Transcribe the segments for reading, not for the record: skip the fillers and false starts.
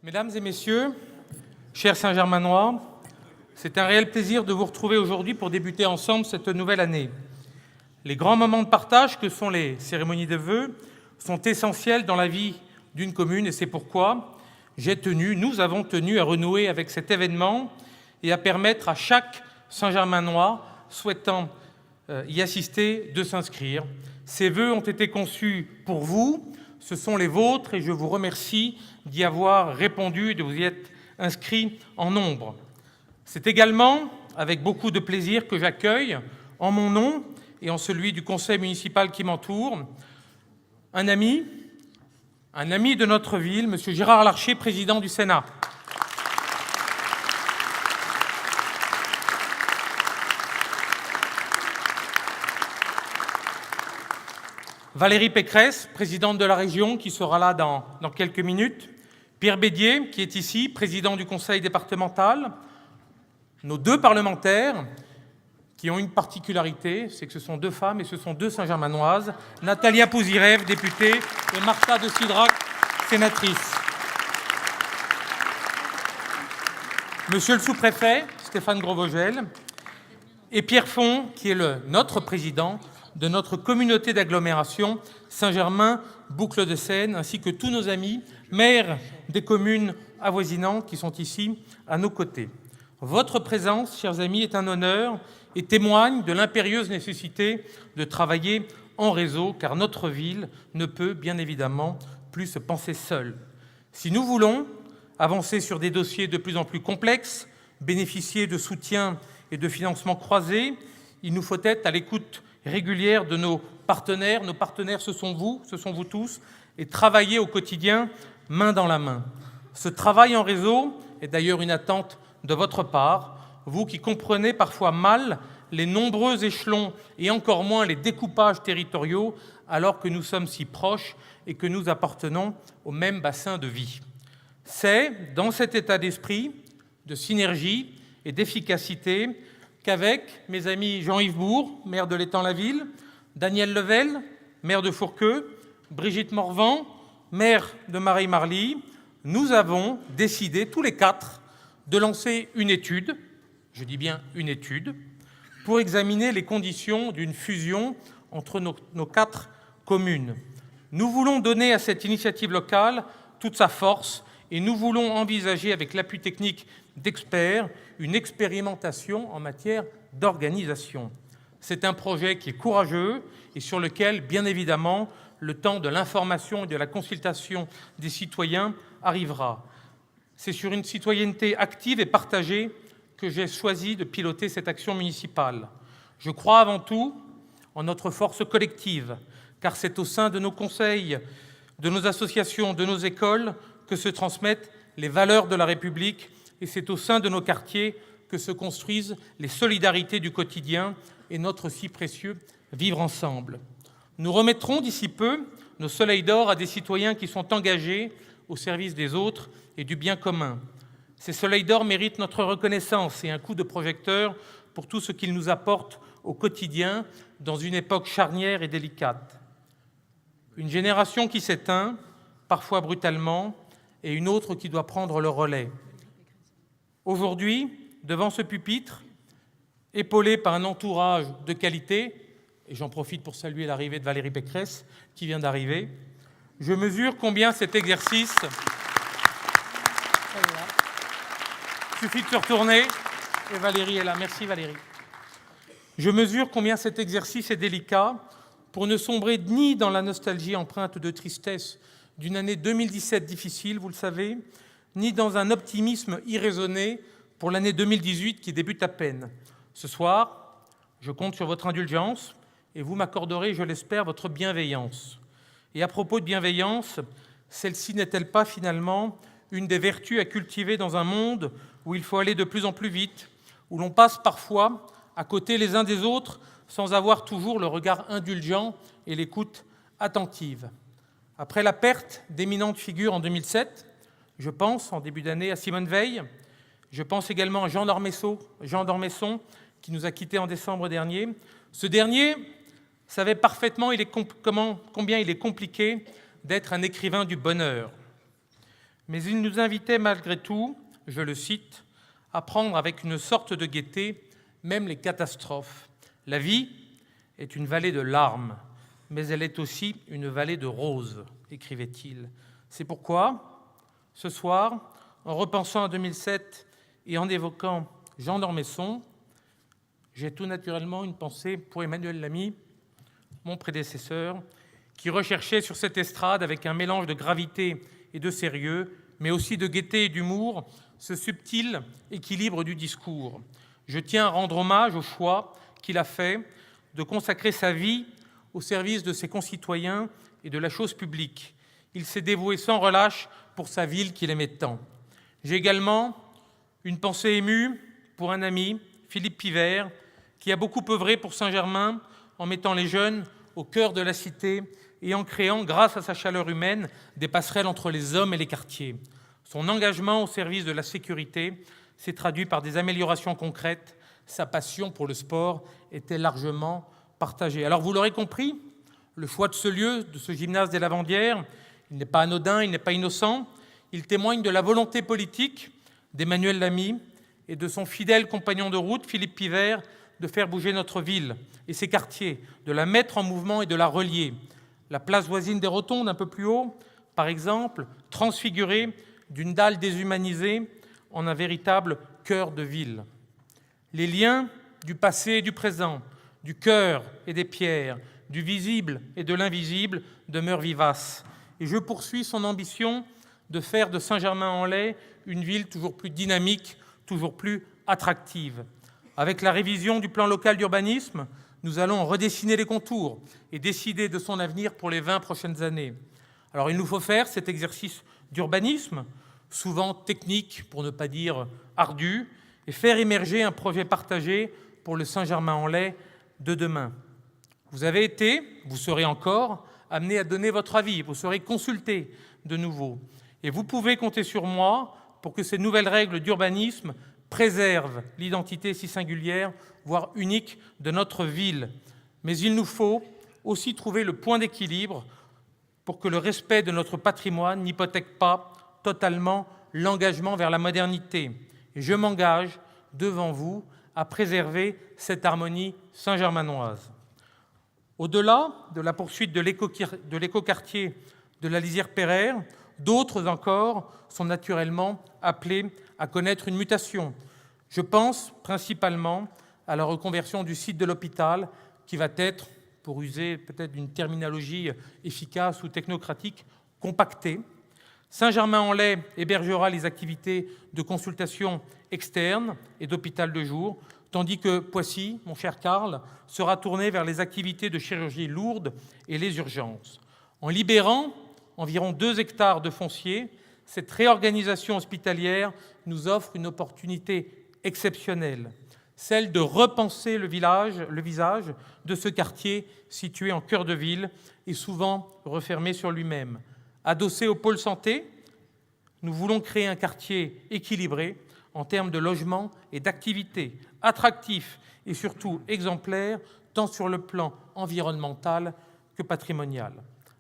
Mesdames et messieurs, chers Saint-Germanois, c'est un réel plaisir de vous retrouver aujourd'hui pour débuter ensemble cette nouvelle année. Les grands moments de partage que sont les cérémonies de vœux sont essentiels dans la vie d'une commune et c'est pourquoi nous avons tenu à renouer avec cet événement et à permettre à chaque Saint-Germanois souhaitant y assister de s'inscrire. Ces vœux ont été conçus pour vous, ce sont les vôtres et je vous remercie d'y avoir répondu et de vous y être inscrits en nombre. C'est également avec beaucoup de plaisir que j'accueille, en mon nom et en celui du conseil municipal qui m'entoure, un ami de notre ville, M. Gérard Larcher, président du Sénat. Valérie Pécresse, présidente de la région, qui sera là dans quelques minutes. Pierre Bédier, qui est ici, président du conseil départemental. Nos deux parlementaires, qui ont une particularité, c'est que ce sont deux femmes et ce sont deux Saint-Germanoises, Natalia Pouzirev, députée, et Martha de Cidrac, sénatrice. Monsieur le sous-préfet, Stéphane Gros-Vogel, et Pierre Font, qui est notre président de notre communauté d'agglomération Saint-Germain-Boucles-de-Seine, ainsi que tous nos amis, maires des communes avoisinantes qui sont ici à nos côtés. Votre présence, chers amis, est un honneur et témoigne de l'impérieuse nécessité de travailler en réseau, car notre ville ne peut bien évidemment plus se penser seule. Si nous voulons avancer sur des dossiers de plus en plus complexes, bénéficier de soutien et de financements croisés, il nous faut être à l'écoute régulière de nos partenaires. Nos partenaires, ce sont vous tous, et travailler au quotidien main dans la main. Ce travail en réseau est d'ailleurs une attente de votre part, vous qui comprenez parfois mal les nombreux échelons et encore moins les découpages territoriaux alors que nous sommes si proches et que nous appartenons au même bassin de vie. C'est dans cet état d'esprit, de synergie et d'efficacité qu'avec mes amis Jean-Yves Bourg, maire de l'Étang-la-Ville, Daniel Level, maire de Fourqueux, Brigitte Morvan, maire de Mareil-Marly, nous avons décidé tous les quatre de lancer une étude, je dis bien une étude, pour examiner les conditions d'une fusion entre nos quatre communes. Nous voulons donner à cette initiative locale toute sa force et nous voulons envisager avec l'appui technique d'experts une expérimentation en matière d'organisation. C'est un projet qui est courageux et sur lequel, bien évidemment, le temps de l'information et de la consultation des citoyens arrivera. C'est sur une citoyenneté active et partagée que j'ai choisi de piloter cette action municipale. Je crois avant tout en notre force collective, car c'est au sein de nos conseils, de nos associations, de nos écoles que se transmettent les valeurs de la République et c'est au sein de nos quartiers que se construisent les solidarités du quotidien et notre si précieux vivre ensemble. Nous remettrons d'ici peu nos soleils d'or à des citoyens qui sont engagés au service des autres et du bien commun. Ces soleils d'or méritent notre reconnaissance et un coup de projecteur pour tout ce qu'ils nous apportent au quotidien dans une époque charnière et délicate. Une génération qui s'éteint, parfois brutalement, et une autre qui doit prendre le relais. Aujourd'hui, devant ce pupitre, épaulé par un entourage de qualité, et j'en profite pour saluer l'arrivée de Valérie Pécresse, qui vient d'arriver, je mesure combien cet exercice... Il suffit de se retourner, et Valérie est là. Merci Valérie. Je mesure combien cet exercice est délicat pour ne sombrer ni dans la nostalgie empreinte de tristesse d'une année 2017 difficile, vous le savez, ni dans un optimisme irraisonné pour l'année 2018 qui débute à peine. Ce soir, je compte sur votre indulgence et vous m'accorderez, je l'espère, votre bienveillance. Et à propos de bienveillance, celle-ci n'est-elle pas finalement une des vertus à cultiver dans un monde où il faut aller de plus en plus vite, où l'on passe parfois à côté les uns des autres sans avoir toujours le regard indulgent et l'écoute attentive. Après la perte d'éminentes figures en 2007, je pense en début d'année à Simone Veil, je pense également à Jean d'Ormesson, qui nous a quittés en décembre dernier. Ce dernier savait parfaitement combien il est compliqué d'être un écrivain du bonheur. Mais il nous invitait malgré tout, je le cite, à prendre avec une sorte de gaieté même les catastrophes. La vie est une vallée de larmes, mais elle est aussi une vallée de roses, écrivait-il. C'est pourquoi, ce soir, en repensant à 2007 et en évoquant Jean d'Ormesson, j'ai tout naturellement une pensée pour Emmanuel Lamy, mon prédécesseur, qui recherchait sur cette estrade, avec un mélange de gravité et de sérieux, mais aussi de gaieté et d'humour, ce subtil équilibre du discours. Je tiens à rendre hommage au choix qu'il a fait de consacrer sa vie au service de ses concitoyens et de la chose publique. Il s'est dévoué sans relâche pour sa ville qu'il aimait tant. J'ai également une pensée émue pour un ami, Philippe Pivert, qui a beaucoup œuvré pour Saint-Germain en mettant les jeunes au cœur de la cité et en créant, grâce à sa chaleur humaine, des passerelles entre les hommes et les quartiers. Son engagement au service de la sécurité s'est traduit par des améliorations concrètes. Sa passion pour le sport était largement partagée. Alors vous l'aurez compris, le choix de ce lieu, de ce gymnase des Lavandières, il n'est pas anodin, il n'est pas innocent. Il témoigne de la volonté politique d'Emmanuel Lamy et de son fidèle compagnon de route, Philippe Pivert, de faire bouger notre ville et ses quartiers, de la mettre en mouvement et de la relier. La place voisine des Rotondes, un peu plus haut, par exemple, transfigurée d'une dalle déshumanisée en un véritable cœur de ville. Les liens du passé et du présent, du cœur et des pierres, du visible et de l'invisible demeurent vivaces. Et je poursuis son ambition de faire de Saint-Germain-en-Laye une ville toujours plus dynamique, toujours plus attractive. Avec la révision du plan local d'urbanisme, nous allons redessiner les contours et décider de son avenir pour les 20 prochaines années. Alors il nous faut faire cet exercice d'urbanisme, souvent technique pour ne pas dire ardu, et faire émerger un projet partagé pour le Saint-Germain-en-Laye de demain. Vous avez été, vous serez encore, amené à donner votre avis, vous serez consulté de nouveau. Et vous pouvez compter sur moi pour que ces nouvelles règles d'urbanisme préservent l'identité si singulière, voire unique, de notre ville. Mais il nous faut aussi trouver le point d'équilibre pour que le respect de notre patrimoine n'hypothèque pas totalement l'engagement vers la modernité. Et je m'engage devant vous à préserver cette harmonie saint-germanoise. Au-delà de la poursuite de l'écoquartier de la Lisière-Pereire, d'autres encore sont naturellement appelés à connaître une mutation. Je pense principalement à la reconversion du site de l'hôpital qui va être, pour user peut-être d'une terminologie efficace ou technocratique, compactée. Saint-Germain-en-Laye hébergera les activités de consultation externe et d'hôpital de jour, tandis que Poissy, mon cher Karl, sera tourné vers les activités de chirurgie lourde et les urgences. En libérant environ 2 hectares de foncier, cette réorganisation hospitalière nous offre une opportunité exceptionnelle, celle de repenser le visage de ce quartier situé en cœur de ville et souvent refermé sur lui-même. Adossé au pôle santé, nous voulons créer un quartier équilibré en termes de logement et d'activité, attractif et surtout exemplaire, tant sur le plan environnemental que patrimonial.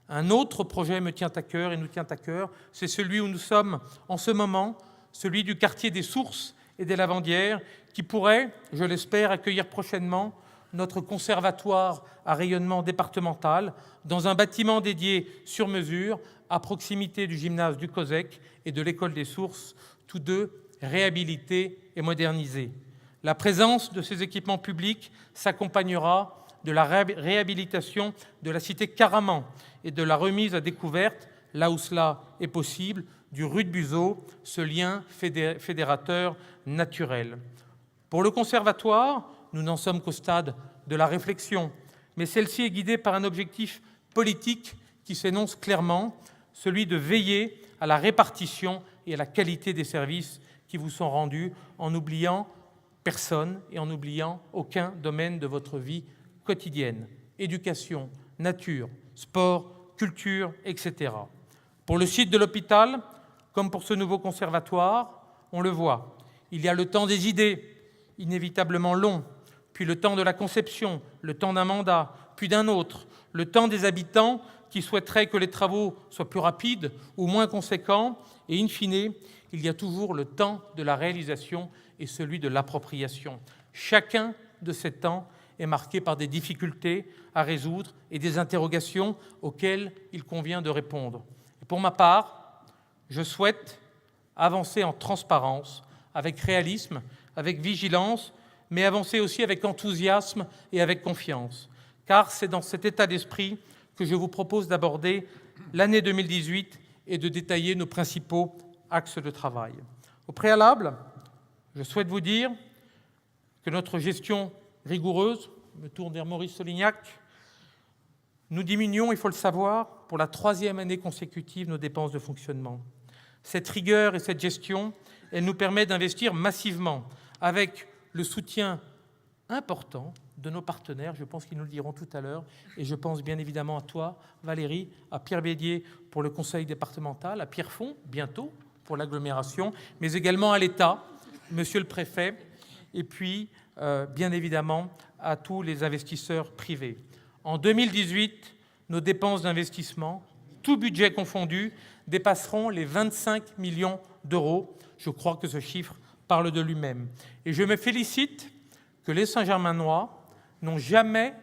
Un autre projet me tient à cœur et nous tient à cœur, c'est celui où nous sommes en ce moment, celui du quartier des Sources et des Lavandières, qui pourrait, je l'espère, accueillir prochainement notre conservatoire à rayonnement départemental dans un bâtiment dédié sur mesure à proximité du gymnase du COSEC et de l'école des Sources, tous deux réhabilités et modernisés. La présence de ces équipements publics s'accompagnera de la réhabilitation de la cité Caraman et de la remise à découverte, là où cela est possible, du rue de Buzeaud, ce lien fédérateur naturel. Pour le conservatoire, nous n'en sommes qu'au stade de la réflexion, mais celle-ci est guidée par un objectif politique qui s'énonce clairement, celui de veiller à la répartition et à la qualité des services qui vous sont rendus, en n'oubliant personne et en n'oubliant aucun domaine de votre vie quotidienne. Éducation, nature, sport, culture, etc. Pour le site de l'hôpital, comme pour ce nouveau conservatoire, on le voit, il y a le temps des idées, inévitablement long, puis le temps de la conception, le temps d'un mandat, puis d'un autre, le temps des habitants qui souhaiteraient que les travaux soient plus rapides ou moins conséquents. Et in fine, il y a toujours le temps de la réalisation et celui de l'appropriation. Chacun de ces temps est marqué par des difficultés à résoudre et des interrogations auxquelles il convient de répondre. Et pour ma part, je souhaite avancer en transparence, avec réalisme, avec vigilance, mais avancer aussi avec enthousiasme et avec confiance. Car c'est dans cet état d'esprit que je vous propose d'aborder l'année 2018 et de détailler nos principaux axes de travail. Au préalable, je souhaite vous dire que notre gestion rigoureuse, je me tourne vers Maurice Solignac, nous diminuons, il faut le savoir, pour la 3e année consécutive nos dépenses de fonctionnement. Cette rigueur et cette gestion, elle nous permet d'investir massivement avec le soutien important de nos partenaires, je pense qu'ils nous le diront tout à l'heure, et je pense bien évidemment à toi, Valérie, à Pierre Bédier pour le conseil départemental, à Pierrefonds, bientôt, pour l'agglomération, mais également à l'État, monsieur le préfet, et puis, bien évidemment, à tous les investisseurs privés. En 2018, nos dépenses d'investissement, tout budget confondu, dépasseront les 25 millions d'euros. Je crois que ce chiffre parle de lui-même. Et je me félicite que les Saint-Germainois n'ont jamais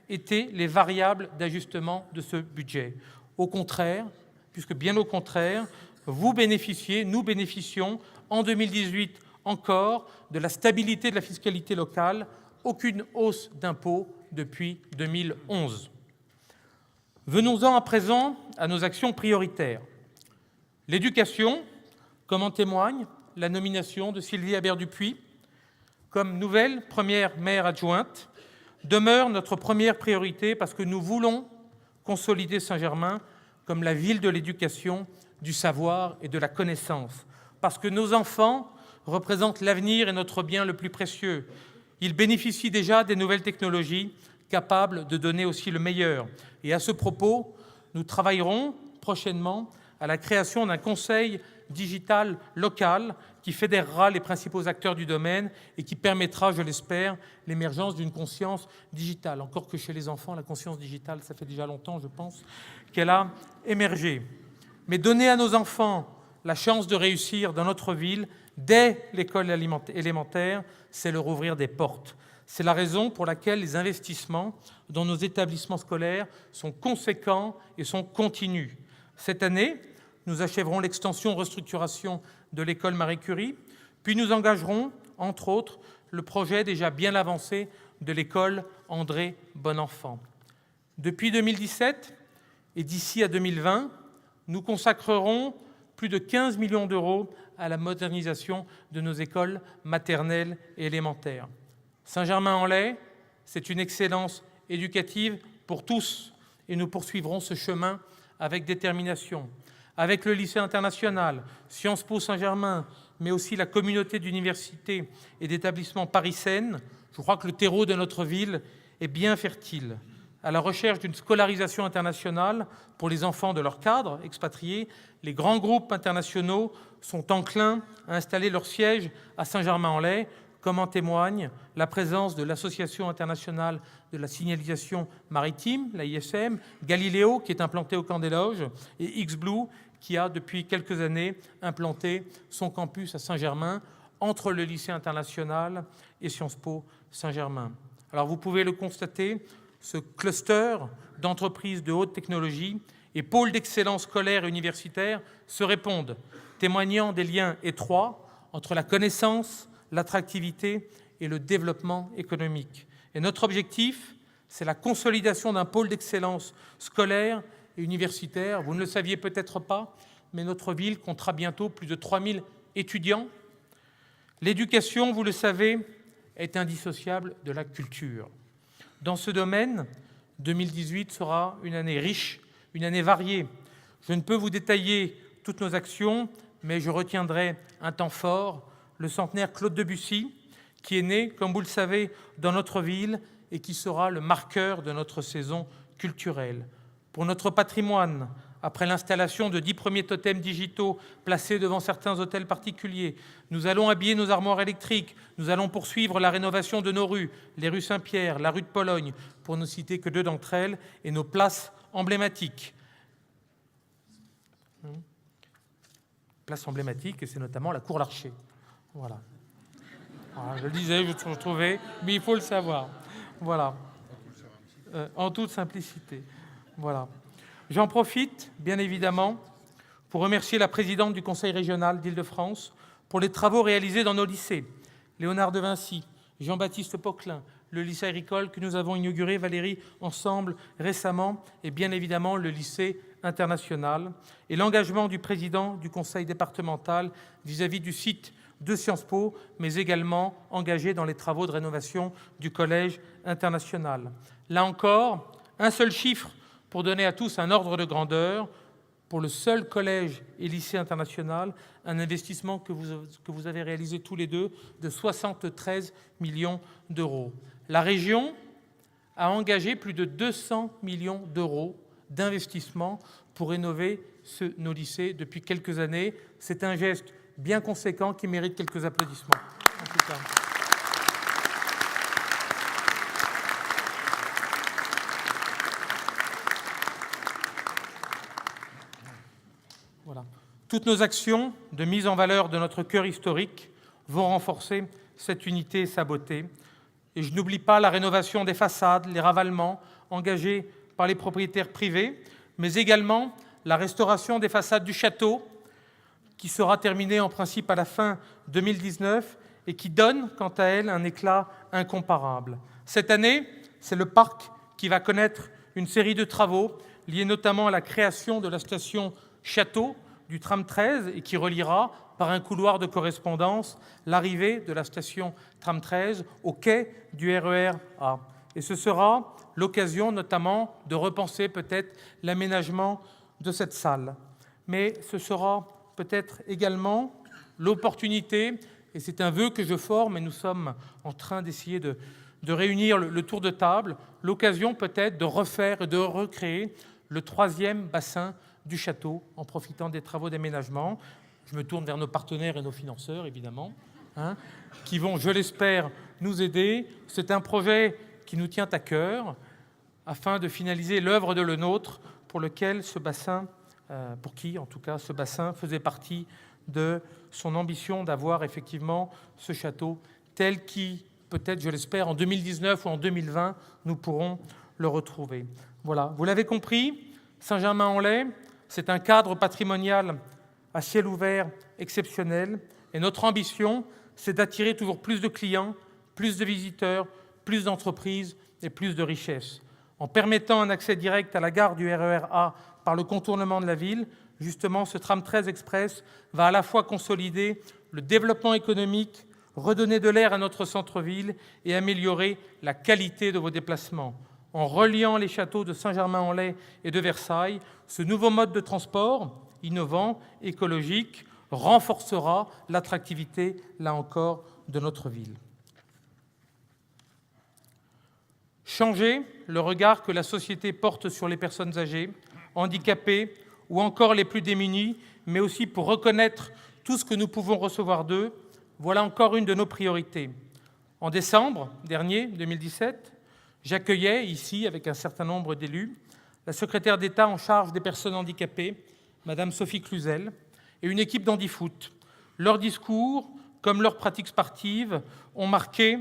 été les variables d'ajustement de ce budget. Au contraire, puisque bien au contraire, vous bénéficiez, nous bénéficions, en 2018 encore, de la stabilité de la fiscalité locale, aucune hausse d'impôts depuis 2011. Venons-en à présent à nos actions prioritaires. L'éducation, comme en témoigne la nomination de Sylvie Habert-Dupuis comme nouvelle première maire adjointe, demeure notre première priorité parce que nous voulons consolider Saint-Germain comme la ville de l'éducation, du savoir et de la connaissance, parce que nos enfants représentent l'avenir et notre bien le plus précieux. Ils bénéficient déjà des nouvelles technologies capables de donner aussi le meilleur. Et à ce propos, nous travaillerons prochainement à la création d'un conseil digital local qui fédérera les principaux acteurs du domaine et qui permettra, je l'espère, l'émergence d'une conscience digitale. Encore que chez les enfants, la conscience digitale, ça fait déjà longtemps, je pense, qu'elle a émergé. Mais donner à nos enfants la chance de réussir dans notre ville dès l'école élémentaire, c'est leur ouvrir des portes. C'est la raison pour laquelle les investissements dans nos établissements scolaires sont conséquents et sont continus. Cette année, nous achèverons l'extension-restructuration de l'école Marie Curie, puis nous engagerons, entre autres, le projet déjà bien avancé de l'école André Bonenfant. Depuis 2017 et d'ici à 2020, nous consacrerons plus de 15 millions d'euros à la modernisation de nos écoles maternelles et élémentaires. Saint-Germain-en-Laye, c'est une excellence éducative pour tous et nous poursuivrons ce chemin avec détermination. Avec le lycée international, Sciences Po Saint-Germain, mais aussi la communauté d'universités et d'établissements Paris-Seine, je crois que le terreau de notre ville est bien fertile. À la recherche d'une scolarisation internationale pour les enfants de leurs cadres expatriés, les grands groupes internationaux sont enclins à installer leur siège à Saint-Germain-en-Laye, comme en témoigne la présence de l'Association internationale de la signalisation maritime, la ISM, Galileo, qui est implanté au Camp des Loges, et X-Blue, qui a depuis quelques années implanté son campus à Saint-Germain, entre le lycée international et Sciences Po Saint-Germain. Alors vous pouvez le constater, ce cluster d'entreprises de haute technologie et pôles d'excellence scolaire et universitaire se répondent, témoignant des liens étroits entre la connaissance, l'attractivité et le développement économique. Et notre objectif, c'est la consolidation d'un pôle d'excellence scolaire et universitaire. Vous ne le saviez peut-être pas, mais notre ville comptera bientôt plus de 3000 étudiants. L'éducation, vous le savez, est indissociable de la culture. Dans ce domaine, 2018 sera une année riche, une année variée. Je ne peux vous détailler toutes nos actions, mais je retiendrai un temps fort, le centenaire Claude Debussy, qui est né, comme vous le savez, dans notre ville et qui sera le marqueur de notre saison culturelle. Pour notre patrimoine, après l'installation de 10 premiers totems digitaux placés devant certains hôtels particuliers, nous allons habiller nos armoires électriques, nous allons poursuivre la rénovation de nos rues, les rues Saint-Pierre, la rue de Pologne, pour ne citer que 2 d'entre elles, et nos places emblématiques. Place emblématique, et c'est notamment la Cour Larcher. Voilà. Voilà, je le disais, je trouvais, mais il faut le savoir. Voilà. En toute simplicité. Voilà. J'en profite, bien évidemment, pour remercier la présidente du Conseil régional d'Île-de-France pour les travaux réalisés dans nos lycées. Léonard de Vinci, Jean-Baptiste Poquelin, le lycée agricole que nous avons inauguré, Valérie, ensemble récemment, et bien évidemment le lycée international, et l'engagement du président du conseil départemental vis-à-vis du site de Sciences Po, mais également engagé dans les travaux de rénovation du collège international. Là encore, un seul chiffre pour donner à tous un ordre de grandeur. Pour le seul collège et lycée international, un investissement que vous avez réalisé tous les deux de 73 millions d'euros. La région a engagé plus de 200 millions d'euros d'investissement pour rénover nos lycées depuis quelques années. C'est un geste bien conséquent qui mérite quelques applaudissements. En tout cas. Voilà. Toutes nos actions de mise en valeur de notre cœur historique vont renforcer cette unité et sa beauté. Et je n'oublie pas la rénovation des façades, les ravalements engagés par les propriétaires privés, mais également la restauration des façades du château, qui sera terminée en principe à la fin 2019 et qui donne, quant à elle, un éclat incomparable. Cette année, c'est le parc qui va connaître une série de travaux liés notamment à la création de la station Château du tram 13 et qui reliera par un couloir de correspondance l'arrivée de la station tram 13 au quai du RER A. Et ce sera l'occasion notamment de repenser peut-être l'aménagement de cette salle. Mais ce sera peut-être également l'opportunité, et c'est un vœu que je forme, et nous sommes en train d'essayer de réunir le tour de table, l'occasion peut-être de refaire et de recréer le 3e bassin du château en profitant des travaux d'aménagement. Je me tourne vers nos partenaires et nos financeurs, évidemment, qui vont, je l'espère, nous aider. C'est un projet qui nous tient à cœur afin de finaliser l'œuvre de Le Nôtre pour lequel ce bassin, pour qui, en tout cas, ce bassin faisait partie de son ambition d'avoir effectivement ce château tel qui, peut-être, je l'espère, en 2019 ou en 2020, nous pourrons le retrouver. Voilà, vous l'avez compris, Saint-Germain-en-Laye, c'est un cadre patrimonial à ciel ouvert exceptionnel. Et notre ambition, c'est d'attirer toujours plus de clients, plus de visiteurs, plus d'entreprises et plus de richesses. En permettant un accès direct à la gare du RER A par le contournement de la ville, justement, ce tram 13 express va à la fois consolider le développement économique, redonner de l'air à notre centre-ville et améliorer la qualité de vos déplacements. En reliant les châteaux de Saint-Germain-en-Laye et de Versailles, ce nouveau mode de transport, innovant, écologique, renforcera l'attractivité, là encore, de notre ville. Changer le regard que la société porte sur les personnes âgées, handicapées ou encore les plus démunis, mais aussi pour reconnaître tout ce que nous pouvons recevoir d'eux, voilà encore une de nos priorités. En décembre dernier, 2017, j'accueillais ici, avec un certain nombre d'élus, la secrétaire d'État en charge des personnes handicapées, Madame Sophie Cluzel, et une équipe d'handifoot. Leurs discours, comme leurs pratiques sportives, ont marqué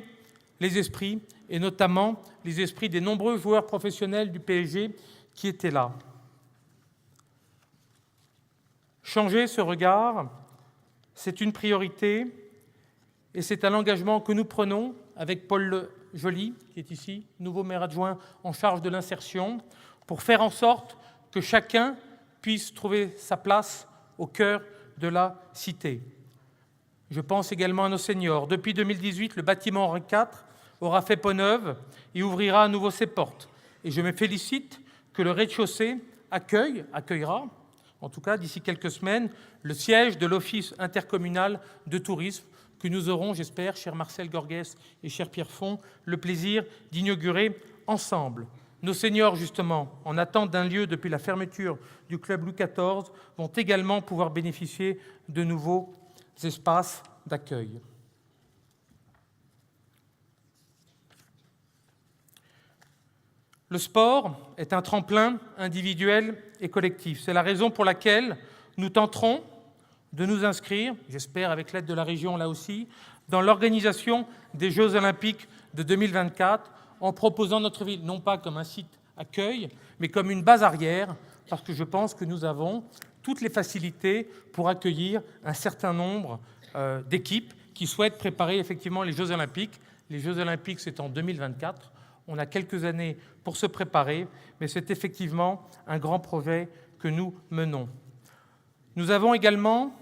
les esprits, et notamment les esprits des nombreux joueurs professionnels du PSG qui étaient là. Changer ce regard, c'est une priorité, et c'est un engagement que nous prenons avec Paul Joly, qui est ici, nouveau maire adjoint en charge de l'insertion, pour faire en sorte que chacun puisse trouver sa place au cœur de la cité. Je pense également à nos seniors. Depuis 2018, le bâtiment Henri IV aura fait peau neuve et ouvrira à nouveau ses portes. Et je me félicite que le rez-de-chaussée accueillera, en tout cas d'ici quelques semaines, le siège de l'Office intercommunal de tourisme que nous aurons, j'espère, cher Marcel Gorgès et cher Pierre Font, le plaisir d'inaugurer ensemble. Nos seniors, justement, en attente d'un lieu depuis la fermeture du club Louis XIV, vont également pouvoir bénéficier de nouveaux espaces d'accueil. Le sport est un tremplin individuel et collectif. C'est la raison pour laquelle nous tenterons de nous inscrire, j'espère avec l'aide de la région là aussi, dans l'organisation des Jeux Olympiques de 2024 en proposant notre ville, non pas comme un site accueil, mais comme une base arrière, parce que je pense que nous avons toutes les facilités pour accueillir un certain nombre d'équipes qui souhaitent préparer effectivement les Jeux Olympiques. Les Jeux Olympiques, c'est en 2024. On a quelques années pour se préparer, mais c'est effectivement un grand projet que nous menons. Nous avons également,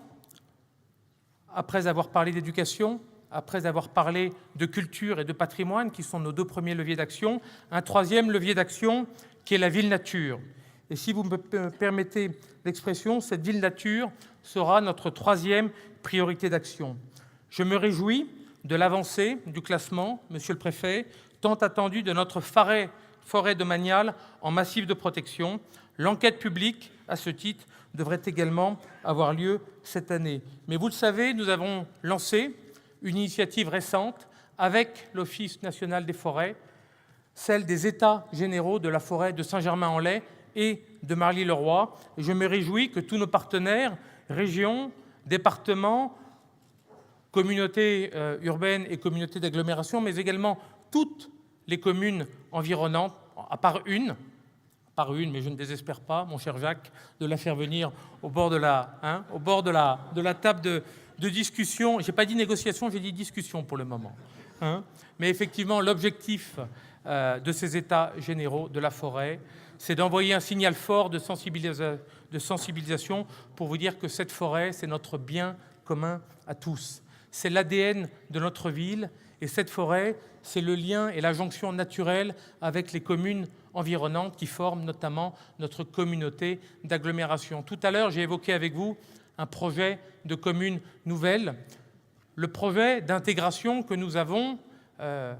après avoir parlé d'éducation, après avoir parlé de culture et de patrimoine, qui sont nos deux premiers leviers d'action, un troisième levier d'action qui est la ville nature. Et si vous me permettez l'expression, cette ville nature sera notre troisième priorité d'action. Je me réjouis de l'avancée du classement, Monsieur le Préfet, tant attendu de notre forêt domaniale en massif de protection. L'enquête publique, à ce titre, devrait également avoir lieu cette année. Mais vous le savez, nous avons lancé une initiative récente avec l'Office national des forêts, celle des États généraux de la forêt de Saint-Germain-en-Laye et de Marly-le-Roi. Et je me réjouis que tous nos partenaires, régions, départements, communautés urbaines et communautés d'agglomération, mais également toutes les communes environnantes, à part une, mais je ne désespère pas, mon cher Jacques, de la faire venir au bord de la table de discussion. Je n'ai pas dit négociation, j'ai dit discussion pour le moment. Mais effectivement, l'objectif de ces États généraux de la forêt, c'est d'envoyer un signal fort de sensibilisation pour vous dire que cette forêt, c'est notre bien commun à tous. C'est l'ADN de notre ville, et cette forêt, c'est le lien et la jonction naturelle avec les communes environnantes qui forment notamment notre communauté d'agglomération. Tout à l'heure, j'ai évoqué avec vous un projet de commune nouvelle, le projet d'intégration que nous avons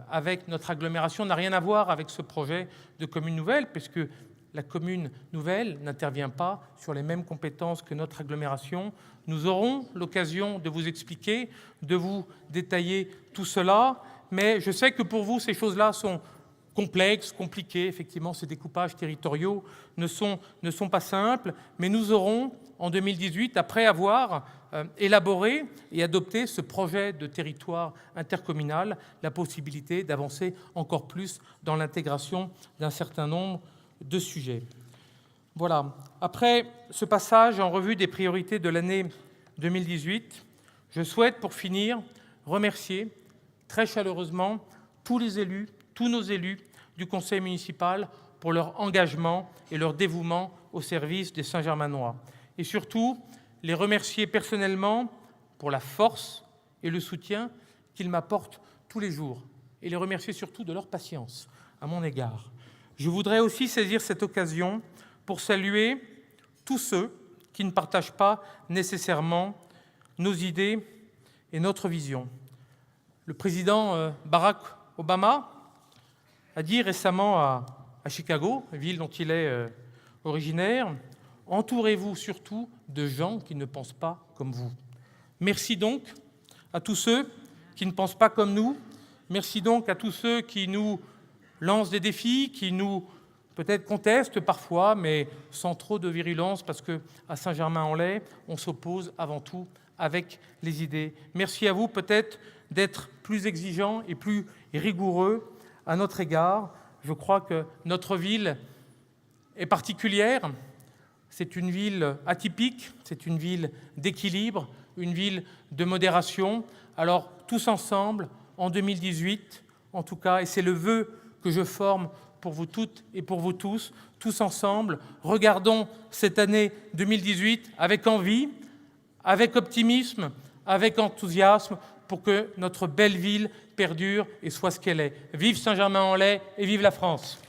avec notre agglomération n'a rien à voir avec ce projet de commune nouvelle, puisque la commune nouvelle n'intervient pas sur les mêmes compétences que notre agglomération. Nous aurons l'occasion de vous expliquer, de vous détailler tout cela, mais je sais que pour vous, ces choses-là sont complexes, compliquées. Effectivement, ces découpages territoriaux ne sont pas simples, mais nous aurons, en 2018, après avoir élaboré et adopté ce projet de territoire intercommunal, la possibilité d'avancer encore plus dans l'intégration d'un certain nombre de sujets. Voilà. Après ce passage en revue des priorités de l'année 2018, je souhaite, pour finir, remercier très chaleureusement tous les élus, tous nos élus du conseil municipal pour leur engagement et leur dévouement au service des Saint-Germainois. Et surtout, les remercier personnellement pour la force et le soutien qu'ils m'apportent tous les jours. Et les remercier surtout de leur patience à mon égard. Je voudrais aussi saisir cette occasion pour saluer tous ceux qui ne partagent pas nécessairement nos idées et notre vision. Le président Barack Obama a dit récemment à Chicago, ville dont il est originaire, « Entourez-vous surtout de gens qui ne pensent pas comme vous ». Merci donc à tous ceux qui ne pensent pas comme nous. Merci donc à tous ceux qui nous lancent des défis, qui nous peut-être contestent parfois, mais sans trop de virulence, parce qu'à Saint-Germain-en-Laye, on s'oppose avant tout avec les idées. Merci à vous peut-être d'être plus exigeants et plus rigoureux à notre égard. Je crois que notre ville est particulière. C'est une ville atypique, c'est une ville d'équilibre, une ville de modération. Alors, tous ensemble, en 2018, en tout cas, et c'est le vœu que je forme pour vous toutes et pour vous tous ensemble, regardons cette année 2018 avec envie, avec optimisme, avec enthousiasme, pour que notre belle ville perdure et soit ce qu'elle est. Vive Saint-Germain-en-Laye et vive la France!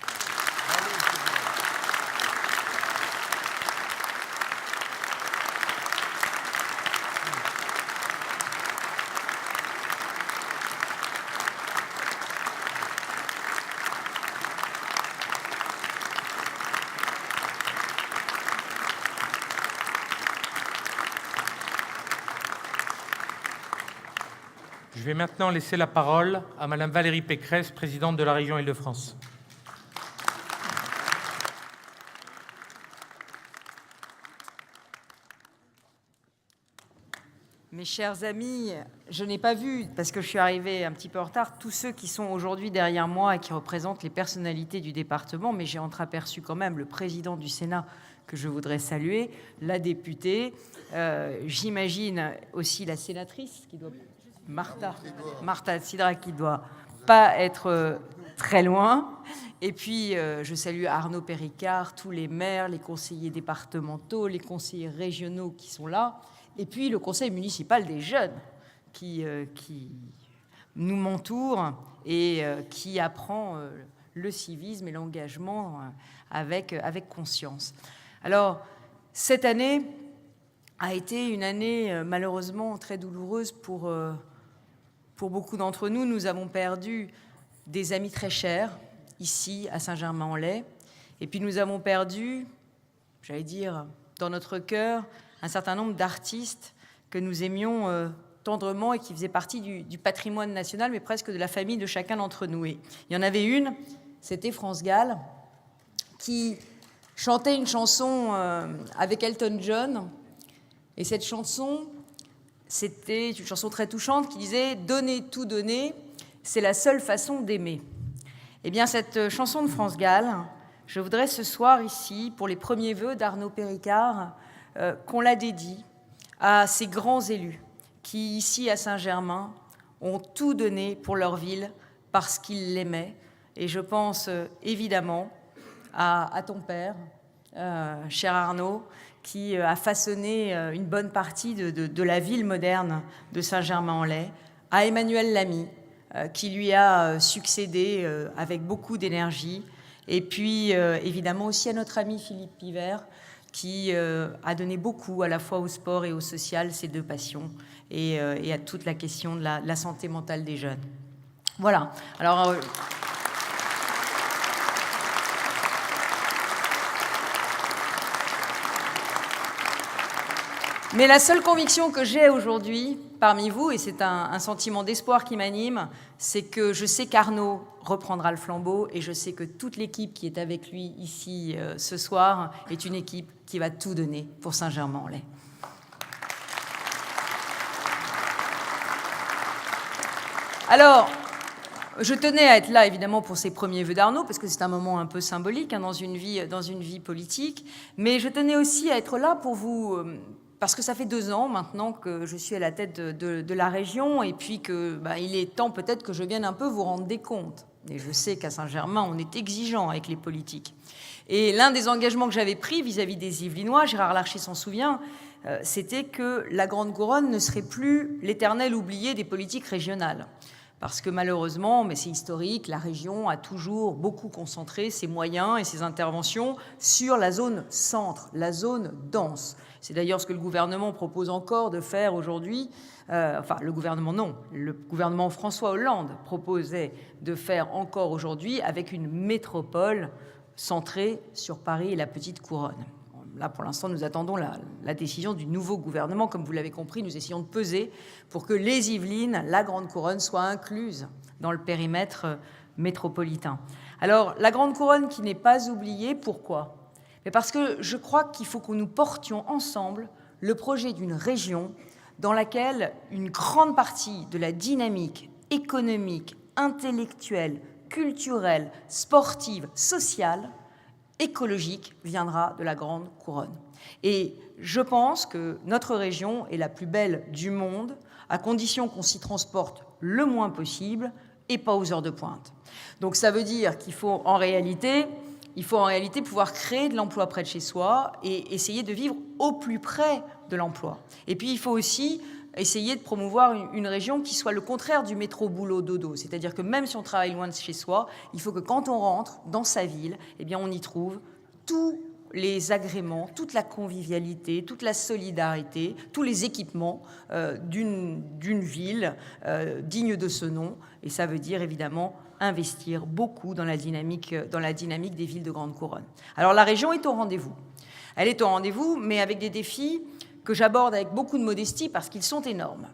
Je vais maintenant laisser la parole à Madame Valérie Pécresse, présidente de la région Île-de-France. Mes chers amis, je n'ai pas vu, parce que je suis arrivée un petit peu en retard, tous ceux qui sont aujourd'hui derrière moi et qui représentent les personnalités du département, mais j'ai entreaperçu quand même le président du Sénat que je voudrais saluer, la députée, j'imagine aussi la sénatrice, qui doit, Marta Sidra, qui doit pas être très loin. Et puis, je salue Arnaud Péricard, tous les maires, les conseillers départementaux, les conseillers régionaux qui sont là. Et puis le conseil municipal des jeunes qui nous m'entoure et qui apprend le civisme et l'engagement avec conscience. Alors, cette année a été une année malheureusement très douloureuse pour beaucoup d'entre nous. Nous avons perdu des amis très chers ici à Saint-Germain-en-Laye. Et puis nous avons perdu, j'allais dire, dans notre cœur, un certain nombre d'artistes que nous aimions tendrement et qui faisaient partie du patrimoine national, mais presque de la famille de chacun d'entre nous. Et il y en avait une, c'était France Gall, qui chantait une chanson avec Elton John. Et cette chanson, c'était une chanson très touchante qui disait « Donner, tout donner, c'est la seule façon d'aimer ». Eh bien, cette chanson de France Gall, je voudrais ce soir ici, pour les premiers vœux d'Arnaud Péricard, qu'on la dédie à ces grands élus qui, ici à Saint-Germain, ont tout donné pour leur ville parce qu'ils l'aimaient. Et je pense évidemment à ton père, cher Arnaud, qui a façonné une bonne partie de la ville moderne de Saint-Germain-en-Laye, à Emmanuel Lamy, qui lui a succédé avec beaucoup d'énergie, et puis évidemment aussi à notre ami Philippe Pivert, qui a donné beaucoup à la fois au sport et au social, ces deux passions, et à toute la question de la santé mentale des jeunes. Voilà. Alors, mais la seule conviction que j'ai aujourd'hui parmi vous, et c'est un sentiment d'espoir qui m'anime, c'est que je sais qu'Arnaud reprendra le flambeau et je sais que toute l'équipe qui est avec lui ici ce soir est une équipe qui va tout donner pour Saint-Germain-en-Laye. Alors, je tenais à être là, évidemment, pour ces premiers vœux d'Arnaud, parce que c'est un moment un peu symbolique dans une vie politique, mais je tenais aussi à être là pour vous... parce que ça fait 2 ans maintenant que je suis à la tête de la région et puis que il est temps peut-être que je vienne un peu vous rendre des comptes. Et je sais qu'à Saint-Germain, on est exigeant avec les politiques. Et l'un des engagements que j'avais pris vis-à-vis des Yvelinois, Gérard Larcher s'en souvient, c'était que la Grande Couronne ne serait plus l'éternel oublié des politiques régionales. Parce que malheureusement, mais c'est historique, la région a toujours beaucoup concentré ses moyens et ses interventions sur la zone centre, la zone dense. C'est d'ailleurs ce que le gouvernement propose encore de faire aujourd'hui. Le gouvernement François Hollande proposait de faire encore aujourd'hui avec une métropole centrée sur Paris et la Petite Couronne. Là, pour l'instant, nous attendons la décision du nouveau gouvernement. Comme vous l'avez compris, nous essayons de peser pour que les Yvelines, la Grande Couronne, soient incluses dans le périmètre métropolitain. Alors, la Grande Couronne qui n'est pas oubliée, pourquoi ? Mais parce que je crois qu'il faut que nous portions ensemble le projet d'une région dans laquelle une grande partie de la dynamique économique, intellectuelle, culturelle, sportive, sociale, écologique viendra de la Grande Couronne. Et je pense que notre région est la plus belle du monde, à condition qu'on s'y transporte le moins possible et pas aux heures de pointe. Donc ça veut dire qu'il faut en réalité pouvoir créer de l'emploi près de chez soi et essayer de vivre au plus près de l'emploi. Et puis il faut aussi essayer de promouvoir une région qui soit le contraire du métro boulot dodo. C'est-à-dire que même si on travaille loin de chez soi, il faut que quand on rentre dans sa ville, eh bien on y trouve tous les agréments, toute la convivialité, toute la solidarité, tous les équipements d'une ville digne de ce nom. Et ça veut dire évidemment investir beaucoup dans la dynamique des villes de Grande Couronne. Alors la région est au rendez-vous. Elle est au rendez-vous, mais avec des défis que j'aborde avec beaucoup de modestie parce qu'ils sont énormes.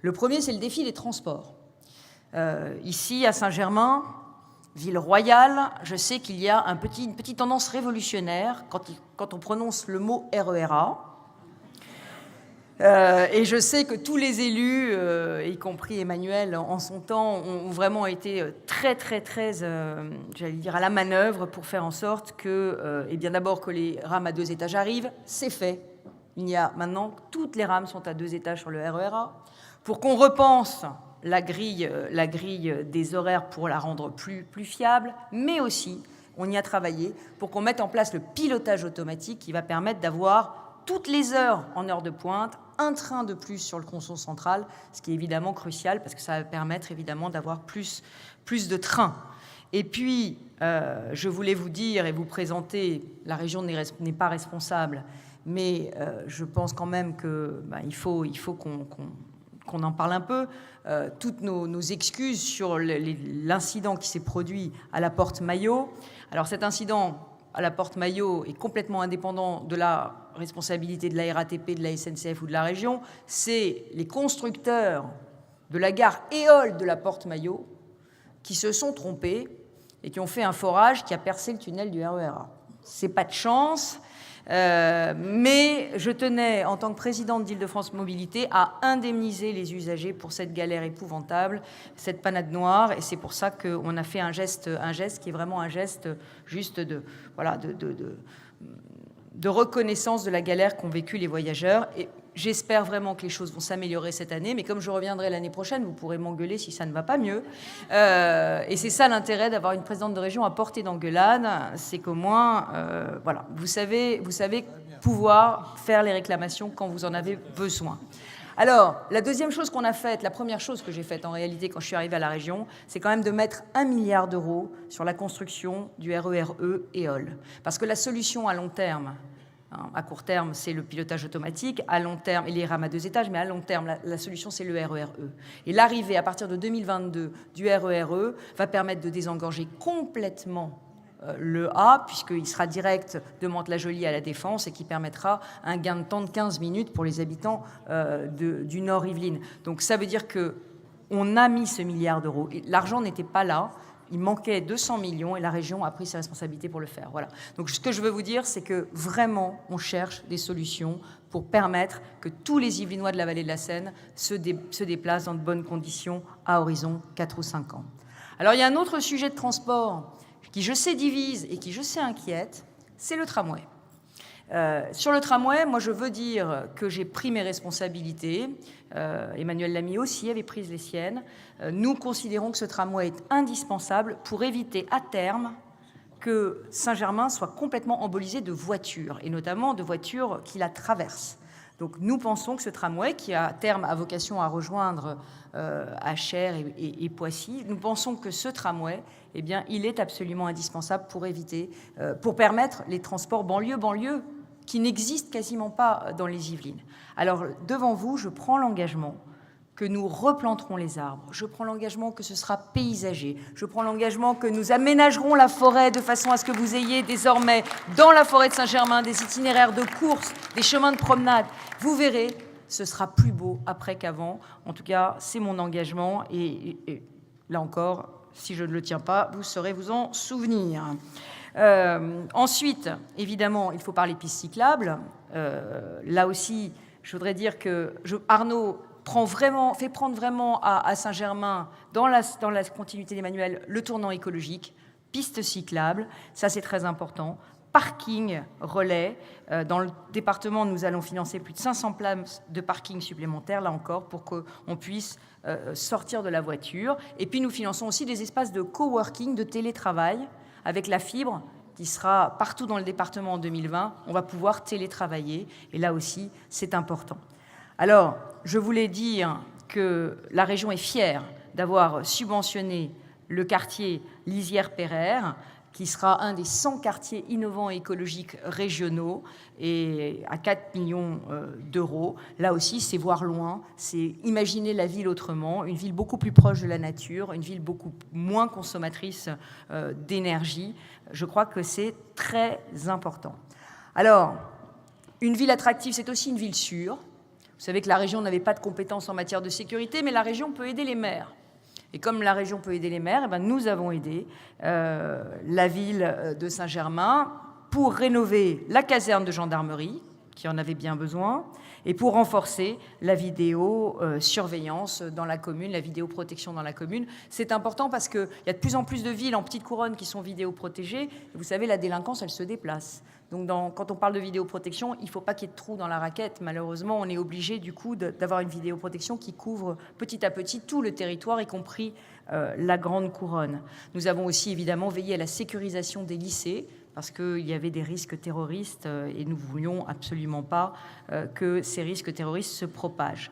Le premier, c'est le défi des transports. Ici, à Saint-Germain, ville royale, je sais qu'il y a une petite tendance révolutionnaire quand on prononce le mot RERA. Et je sais que tous les élus, y compris Emmanuel en son temps, ont vraiment été très, j'allais dire, à la manœuvre pour faire en sorte que, eh bien d'abord que les rames à 2 étages arrivent, c'est fait. Il y a maintenant, toutes les rames sont à 2 étages sur le RER-A. Pour qu'on repense la grille des horaires pour la rendre plus fiable, mais aussi, on y a travaillé pour qu'on mette en place le pilotage automatique qui va permettre d'avoir toutes les heures en heure de pointe, un train de plus sur le tronçon central, ce qui est évidemment crucial parce que ça va permettre évidemment d'avoir plus de trains. Et puis, je voulais vous dire et vous présenter, la région n'est pas responsable, mais je pense quand même qu'il faut qu'on en parle un peu. Toutes nos excuses sur l'incident qui s'est produit à la porte Maillot. Alors cet incident à la porte Maillot est complètement indépendant de la responsabilité de la RATP, de la SNCF ou de la région. C'est les constructeurs de la gare Éole de la porte Maillot qui se sont trompés et qui ont fait un forage qui a percé le tunnel du RER-A. C'est pas de chance. Mais je tenais, en tant que présidente d'Île-de-France Mobilité, à indemniser les usagers pour cette galère épouvantable, cette panade noire, et c'est pour ça qu'on a fait un geste qui est vraiment un geste juste de reconnaissance de la galère qu'ont vécu les voyageurs. Et j'espère vraiment que les choses vont s'améliorer cette année, mais comme je reviendrai l'année prochaine, vous pourrez m'engueuler si ça ne va pas mieux. Et c'est ça l'intérêt d'avoir une présidente de région à portée d'engueulade, c'est qu'au moins, vous savez pouvoir faire les réclamations quand vous en avez besoin. Alors, la deuxième chose qu'on a faite, la première chose que j'ai faite en réalité quand je suis arrivée à la région, c'est quand même de mettre 1 milliard d'euros sur la construction du RER-E Éole. Parce que la solution à long terme, à court terme, c'est le pilotage automatique, à long terme, et les rames à 2 étages, mais à long terme, la solution, c'est le RER-E. Et l'arrivée, à partir de 2022, du RER-E va permettre de désengorger complètement le A, puisqu'il sera direct de Mantes-la-Jolie à la Défense et qui permettra un gain de temps de 15 minutes pour les habitants du Nord Yvelines. Donc ça veut dire qu'on a mis ce milliard d'euros. L'argent n'était pas là. Il manquait 200 millions et la région a pris ses responsabilités pour le faire. Voilà. Donc ce que je veux vous dire, c'est que vraiment, on cherche des solutions pour permettre que tous les Yvelinois de la vallée de la Seine se déplacent dans de bonnes conditions à horizon 4 ou 5 ans. Alors il y a un autre sujet de transport qui, je sais, divise et qui, je sais, inquiète, c'est le tramway. Sur le tramway, moi, je veux dire que j'ai pris mes responsabilités. Emmanuel Lamy aussi avait pris les siennes. Nous considérons que ce tramway est indispensable pour éviter à terme que Saint-Germain soit complètement embolisé de voitures, et notamment de voitures qui la traversent. Donc nous pensons que ce tramway, qui à terme a vocation à rejoindre Achères et Poissy, nous pensons que ce tramway, eh bien, il est absolument indispensable pour permettre les transports banlieue, qui n'existent quasiment pas dans les Yvelines. Alors devant vous, je prends l'engagement que nous replanterons les arbres. Je prends l'engagement que ce sera paysager. Je prends l'engagement que nous aménagerons la forêt de façon à ce que vous ayez désormais dans la forêt de Saint-Germain des itinéraires de course, des chemins de promenade. Vous verrez, ce sera plus beau après qu'avant. En tout cas, c'est mon engagement. Et là encore, si je ne le tiens pas, vous saurez vous en souvenir. Ensuite, évidemment, il faut parler pistes cyclables. Là aussi, je voudrais dire que Arnaud fait prendre vraiment à Saint-Germain, dans la continuité d'Emmanuel, le tournant écologique, pistes cyclables, ça c'est très important, parking relais. Dans le département, nous allons financer plus de 500 places de parking supplémentaires, là encore, pour qu'on puisse sortir de la voiture. Et puis nous finançons aussi des espaces de coworking, de télétravail, avec la fibre qui sera partout dans le département en 2020. On va pouvoir télétravailler, et là aussi, c'est important. Alors, je voulais dire que la région est fière d'avoir subventionné le quartier Lisière-Pereire, qui sera un des 100 quartiers innovants et écologiques régionaux, et à 4 millions d'euros. Là aussi, c'est voir loin, c'est imaginer la ville autrement, une ville beaucoup plus proche de la nature, une ville beaucoup moins consommatrice d'énergie. Je crois que c'est très important. Alors, une ville attractive, c'est aussi une ville sûre. Vous savez que la région n'avait pas de compétences en matière de sécurité, mais la région peut aider les maires. Et comme la région peut aider les maires, eh bien, nous avons aidé la ville de Saint-Germain pour rénover la caserne de gendarmerie, qui en avaient bien besoin, et pour renforcer la vidéosurveillance dans la commune, la vidéoprotection dans la commune. C'est important parce qu'il y a de plus en plus de villes en petite couronne qui sont vidéoprotégées. Et vous savez, la délinquance, elle se déplace. Donc quand on parle de vidéoprotection, il ne faut pas qu'il y ait de trous dans la raquette. Malheureusement, on est obligé du coup d'avoir une vidéoprotection qui couvre petit à petit tout le territoire, y compris la grande couronne. Nous avons aussi évidemment veillé à la sécurisation des lycées, parce qu'il y avait des risques terroristes et nous ne voulions absolument pas que ces risques terroristes se propagent.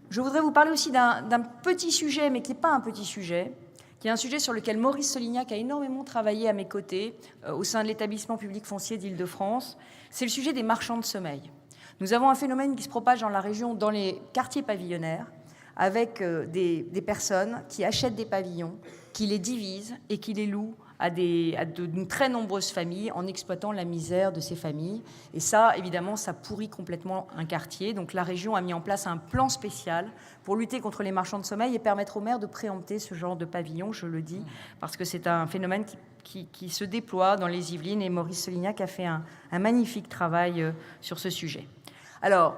Je voudrais vous parler aussi d'un petit sujet, mais qui n'est pas un petit sujet, qui est un sujet sur lequel Maurice Solignac a énormément travaillé à mes côtés au sein de l'établissement public foncier d'Île-de-France. C'est le sujet des marchands de sommeil. Nous avons un phénomène qui se propage dans la région, dans les quartiers pavillonnaires, avec des personnes qui achètent des pavillons, qui les divisent et qui les louent à de très nombreuses familles en exploitant la misère de ces familles. Et ça, évidemment, ça pourrit complètement un quartier. Donc la région a mis en place un plan spécial pour lutter contre les marchands de sommeil et permettre aux maires de préempter ce genre de pavillon, je le dis, parce que c'est un phénomène qui se déploie dans les Yvelines et Maurice Solignac a fait un magnifique travail sur ce sujet. Alors,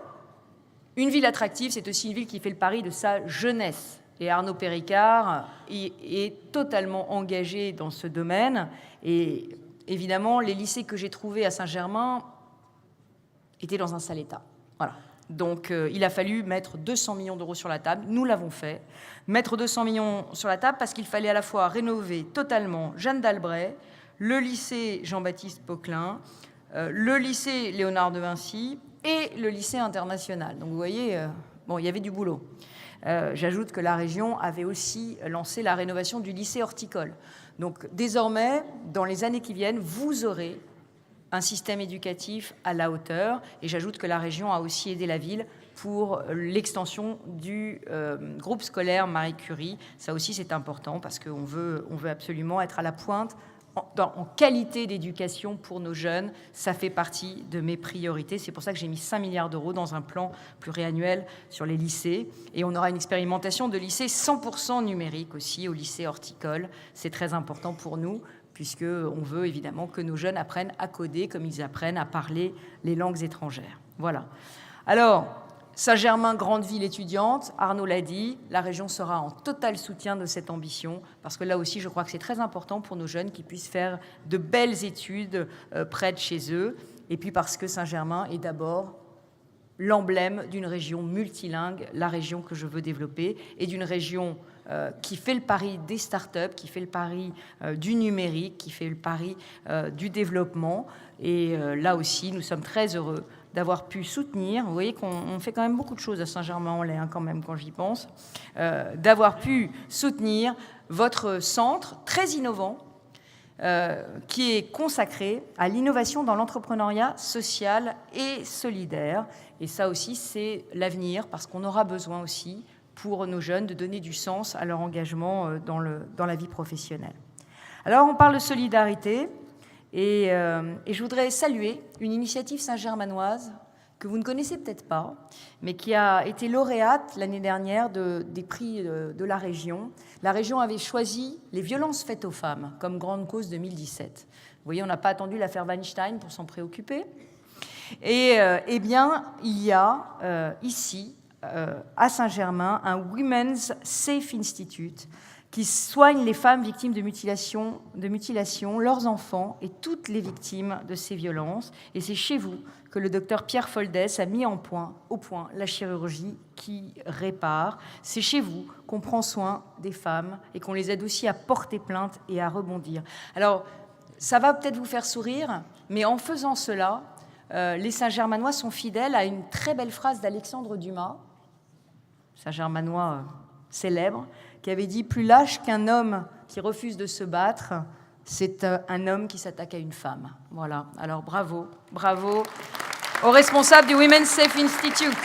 une ville attractive, c'est aussi une ville qui fait le pari de sa jeunesse. Et Arnaud Péricard est totalement engagé dans ce domaine. Et évidemment, les lycées que j'ai trouvés à Saint-Germain étaient dans un sale état. Voilà. Donc, il a fallu mettre 200 millions d'euros sur la table. Nous l'avons fait. Mettre 200 millions sur la table parce qu'il fallait à la fois rénover totalement Jeanne d'Albret, le lycée Jean-Baptiste Poquelin, le lycée Léonard de Vinci et le lycée international. Donc, vous voyez, il y avait du boulot. J'ajoute que la région avait aussi lancé la rénovation du lycée horticole. Donc désormais, dans les années qui viennent, vous aurez un système éducatif à la hauteur. Et j'ajoute que la région a aussi aidé la ville pour l'extension du groupe scolaire Marie Curie. Ça aussi, c'est important parce qu'on veut absolument être à la pointe en qualité d'éducation pour nos jeunes. Ça fait partie de mes priorités. C'est pour ça que j'ai mis 5 milliards d'euros dans un plan pluriannuel sur les lycées. Et on aura une expérimentation de lycée 100% numérique aussi au lycée horticole. C'est très important pour nous, puisqu'on veut évidemment que nos jeunes apprennent à coder comme ils apprennent à parler les langues étrangères. Voilà. Alors, Saint-Germain, grande ville étudiante, Arnaud l'a dit, la région sera en total soutien de cette ambition, parce que là aussi, je crois que c'est très important pour nos jeunes qui puissent faire de belles études près de chez eux, et puis parce que Saint-Germain est d'abord l'emblème d'une région multilingue, la région que je veux développer, et d'une région qui fait le pari des startups, qui fait le pari du numérique, qui fait le pari du développement. Et là aussi, nous sommes très heureux d'avoir pu soutenir, vous voyez qu'on fait quand même beaucoup de choses à Saint-Germain-en-Laye, quand même, quand j'y pense, d'avoir pu soutenir votre centre très innovant, qui est consacré à l'innovation dans l'entrepreneuriat social et solidaire. Et ça aussi, c'est l'avenir, parce qu'on aura besoin aussi, pour nos jeunes, de donner du sens à leur engagement dans la vie professionnelle. Alors, on parle de solidarité, et je voudrais saluer une initiative saint-germanoise que vous ne connaissez peut-être pas, mais qui a été lauréate l'année dernière des prix de la région. La région avait choisi les violences faites aux femmes comme grande cause 2017. Vous voyez, on n'a pas attendu l'affaire Weinstein pour s'en préoccuper. Et eh bien, il y a ici, à Saint-Germain, un Women's Safe Institute qui soigne les femmes victimes de mutilation, leurs enfants et toutes les victimes de ces violences. Et c'est chez vous que le docteur Pierre Foldès a mis au point la chirurgie qui répare. C'est chez vous qu'on prend soin des femmes et qu'on les aide aussi à porter plainte et à rebondir. Alors, ça va peut-être vous faire sourire, mais en faisant cela, les Saint-Germanois sont fidèles à une très belle phrase d'Alexandre Dumas, Saint-Germanois célèbre, qui avait dit « Plus lâche qu'un homme qui refuse de se battre, c'est un homme qui s'attaque à une femme. » Voilà. Alors bravo aux responsables du Women's Safe Institute.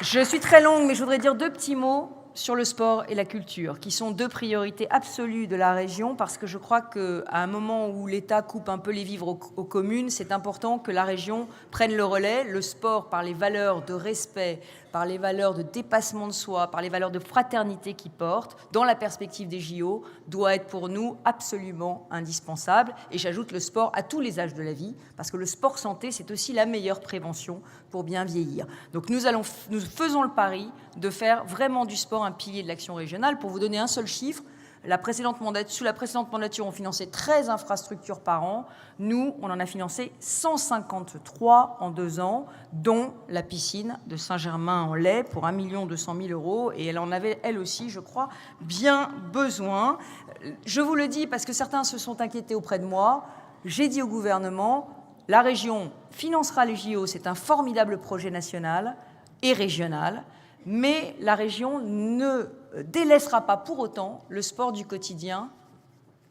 Je suis très longue, mais je voudrais dire 2 petits mots sur le sport et la culture, qui sont deux priorités absolues de la région, parce que je crois qu'à un moment où l'État coupe un peu les vivres aux communes, c'est important que la région prenne le relais. Le sport, par les valeurs de respect, par les valeurs de dépassement de soi, par les valeurs de fraternité qu'il porte, dans la perspective des JO, doit être pour nous absolument indispensable. Et j'ajoute le sport à tous les âges de la vie, parce que le sport santé, c'est aussi la meilleure prévention pour bien vieillir. Donc nous faisons le pari de faire vraiment du sport un pilier de l'action régionale. Pour vous donner un seul chiffre, sous la précédente mandature, on finançait 13 infrastructures par an. Nous, on en a financé 153 en 2 ans, dont la piscine de Saint-Germain-en-Laye pour 1 200 000 €. Et elle en avait, elle aussi, je crois, bien besoin. Je vous le dis parce que certains se sont inquiétés auprès de moi. J'ai dit au gouvernement, la région financera les JO, c'est un formidable projet national et régional, mais la région ne délaissera pas pour autant le sport du quotidien,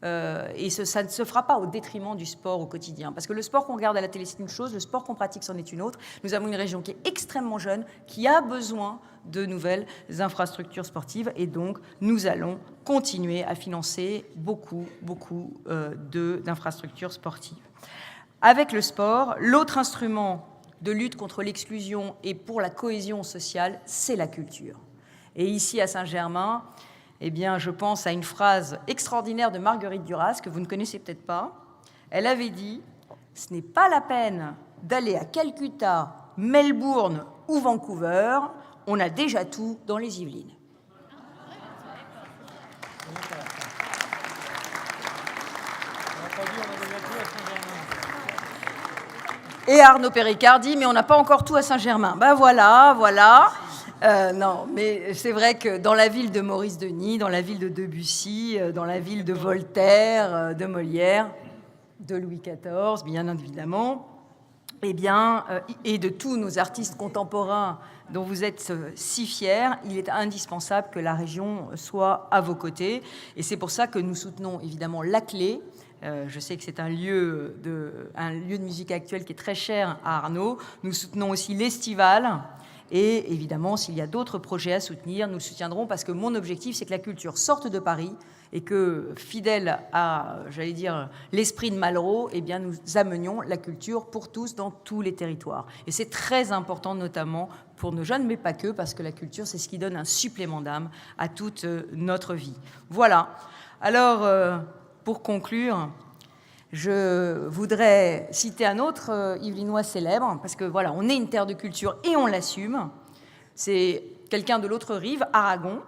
et ça ne se fera pas au détriment du sport au quotidien. Parce que le sport qu'on regarde à la télé, c'est une chose, le sport qu'on pratique, c'en est une autre. Nous avons une région qui est extrêmement jeune, qui a besoin de nouvelles infrastructures sportives, et donc nous allons continuer à financer beaucoup d'infrastructures sportives. Avec le sport, l'autre instrument de lutte contre l'exclusion et pour la cohésion sociale, c'est la culture. Et ici, à Saint-Germain, eh bien, je pense à une phrase extraordinaire de Marguerite Duras, que vous ne connaissez peut-être pas. Elle avait dit « Ce n'est pas la peine d'aller à Calcutta, Melbourne ou Vancouver, on a déjà tout dans les Yvelines. » Et Arnaud Péricard dit « Mais on n'a pas encore tout à Saint-Germain. » Ben voilà. Non, mais c'est vrai que dans la ville de Maurice Denis, dans la ville de Debussy, dans la ville de Voltaire, de Molière, de Louis XIV, bien évidemment, eh bien, et de tous nos artistes contemporains dont vous êtes si fiers, il est indispensable que la région soit à vos côtés. Et c'est pour ça que nous soutenons évidemment La Clé. Je sais que c'est un lieu de musique actuelle qui est très cher à Arnaud. Nous soutenons aussi l'Estival. Et évidemment, s'il y a d'autres projets à soutenir, nous le soutiendrons, parce que mon objectif, c'est que la culture sorte de Paris et que, fidèle à, j'allais dire, l'esprit de Malraux, eh bien, nous amenions la culture pour tous dans tous les territoires. Et c'est très important, notamment pour nos jeunes, mais pas que, parce que la culture, c'est ce qui donne un supplément d'âme à toute notre vie. Voilà. Alors, pour conclure, je voudrais citer un autre Yvelinois célèbre, parce que voilà, on est une terre de culture et on l'assume. C'est quelqu'un de l'autre rive, Aragon.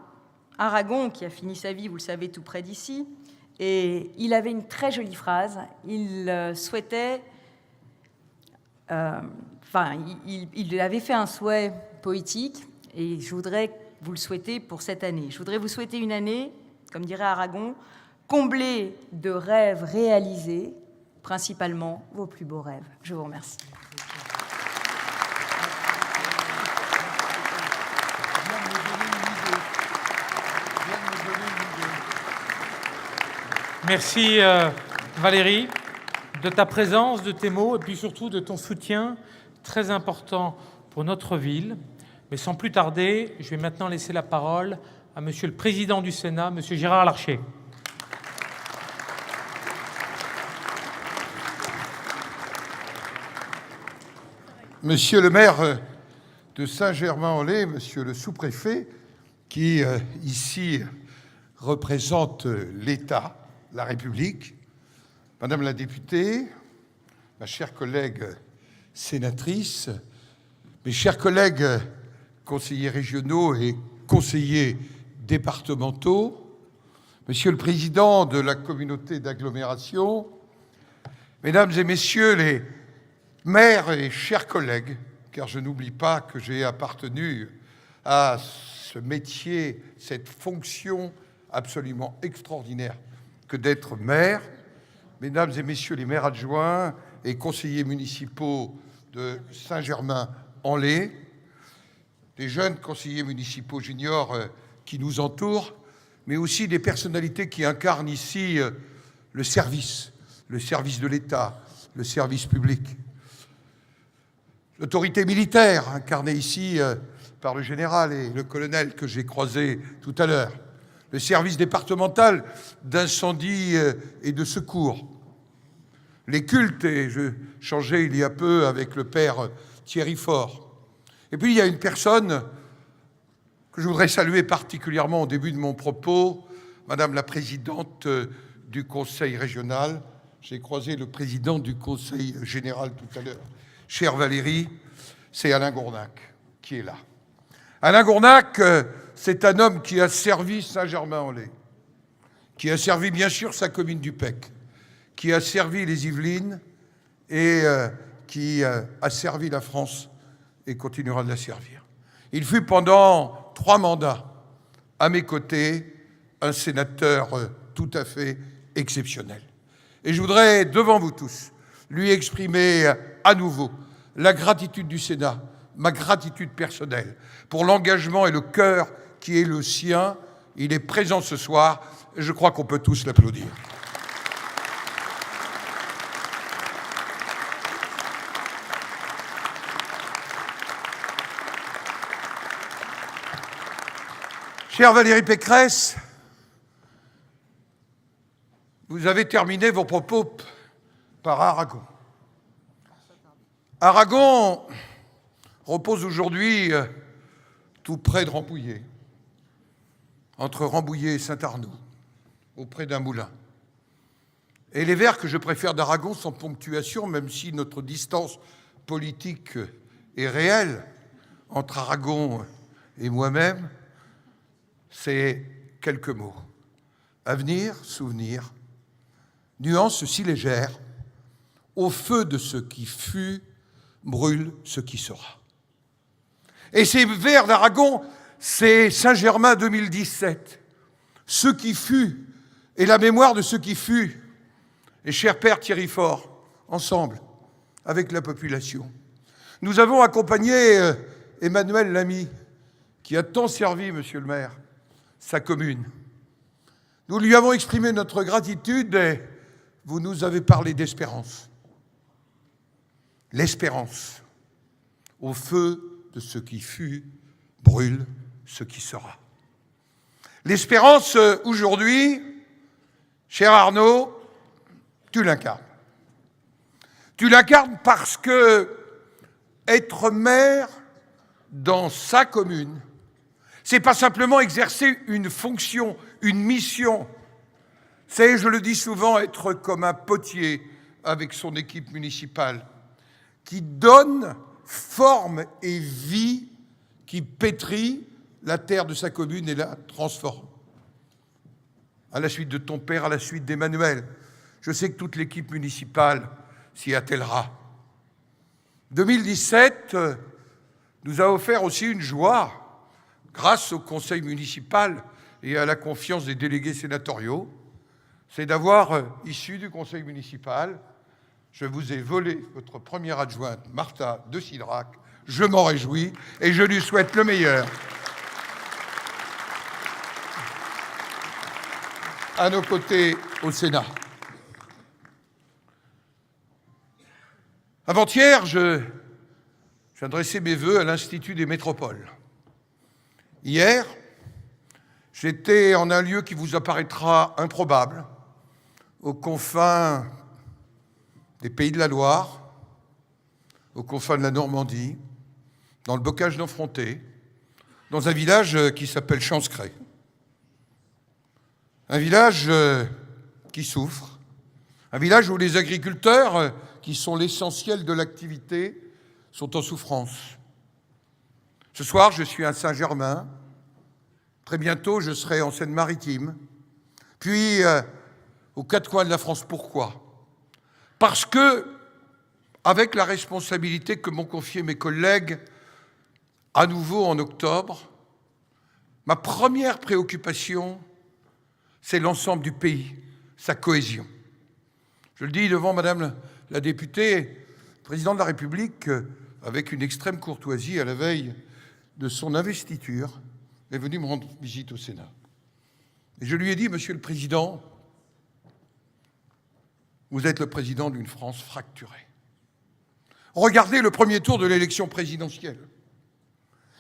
Aragon qui a fini sa vie, vous le savez, tout près d'ici. Et il avait une très jolie phrase. Il souhaitait... il avait fait un souhait poétique, et je voudrais vous le souhaiter pour cette année. Je voudrais vous souhaiter une année, comme dirait Aragon, comblée de rêves réalisés, principalement vos plus beaux rêves. Je vous remercie. Merci Valérie, de ta présence, de tes mots, et puis surtout de ton soutien très important pour notre ville. Mais sans plus tarder, je vais maintenant laisser la parole à Monsieur le Président du Sénat, Monsieur Gérard Larcher. Monsieur le maire de Saint-Germain-en-Laye, monsieur le sous-préfet, qui ici représente l'État, la République, madame la députée, ma chère collègue sénatrice, mes chers collègues conseillers régionaux et conseillers départementaux, monsieur le président de la communauté d'agglomération, mesdames et messieurs les maires et chers collègues, car je n'oublie pas que j'ai appartenu à ce métier, cette fonction absolument extraordinaire que d'être maire, mesdames et messieurs les maires adjoints et conseillers municipaux de Saint-Germain-en-Laye, des jeunes conseillers municipaux juniors qui nous entourent, mais aussi des personnalités qui incarnent ici le service de l'État, le service public. L'autorité militaire, incarnée ici par le général et le colonel que j'ai croisés tout à l'heure, le service départemental d'incendie et de secours, les cultes, et je changeais il y a peu avec le père Thierry Faure. Et puis il y a une personne que je voudrais saluer particulièrement au début de mon propos, Madame la Présidente du Conseil régional. J'ai croisé le président du Conseil général tout à l'heure. Chère Valérie, c'est Alain Gournac qui est là. Alain Gournac, c'est un homme qui a servi Saint-Germain-en-Laye, qui a servi bien sûr sa commune du Pec, qui a servi les Yvelines et qui a servi la France et continuera de la servir. Il fut pendant 3 mandats à mes côtés un sénateur tout à fait exceptionnel. Et je voudrais, devant vous tous, lui exprimer à nouveau la gratitude du Sénat, ma gratitude personnelle, pour l'engagement et le cœur qui est le sien. Il est présent ce soir, et je crois qu'on peut tous l'applaudir. Chère Valérie Pécresse, vous avez terminé vos propos par Aragon. Aragon repose aujourd'hui tout près de Rambouillet, entre Rambouillet et Saint-Arnoux, auprès d'un moulin. Et les vers que je préfère d'Aragon sans ponctuation, même si notre distance politique est réelle entre Aragon et moi-même, c'est quelques mots. Avenir, souvenir, nuance si légère, au feu de ce qui fut, brûle ce qui sera. Et ces vers d'Aragon, c'est Saint-Germain 2017. Ce qui fut, et la mémoire de ce qui fut. Et cher père Thierry Faure, ensemble, avec la population, nous avons accompagné Emmanuel Lamy, qui a tant servi, monsieur le maire, sa commune. Nous lui avons exprimé notre gratitude et vous nous avez parlé d'espérance. L'espérance, au feu de ce qui fut, brûle ce qui sera. L'espérance, aujourd'hui, cher Arnaud, tu l'incarnes. Tu l'incarnes parce que être maire dans sa commune, c'est pas simplement exercer une fonction, une mission. C'est, je le dis souvent, être comme un potier avec son équipe municipale, qui donne forme et vie, qui pétrit la terre de sa commune et la transforme. À la suite de ton père, à la suite d'Emmanuel, je sais que toute l'équipe municipale s'y attellera. 2017 nous a offert aussi une joie, grâce au conseil municipal et à la confiance des délégués sénatoriaux, c'est d'avoir, issu du conseil municipal, je vous ai volé votre première adjointe, Martha de Cidrac. Je m'en réjouis et je lui souhaite le meilleur. À nos côtés au Sénat. Avant-hier, j'adressais mes vœux à l'Institut des métropoles. Hier, j'étais en un lieu qui vous apparaîtra improbable, aux confins des Pays de la Loire, aux confins de la Normandie, dans le bocage d'Enfronté, dans un village qui s'appelle Chancecret. Un village qui souffre, un village où les agriculteurs, qui sont l'essentiel de l'activité, sont en souffrance. Ce soir, je suis à Saint-Germain, très bientôt je serai en Seine-Maritime, puis aux 4 coins de la France. Pourquoi ? Parce que, avec la responsabilité que m'ont confiée mes collègues, à nouveau en octobre, ma première préoccupation, c'est l'ensemble du pays, sa cohésion. Je le dis devant Madame la députée, le président de la République, avec une extrême courtoisie à la veille de son investiture, est venu me rendre visite au Sénat. Et je lui ai dit, Monsieur le Président, vous êtes le président d'une France fracturée. Regardez le premier tour de l'élection présidentielle.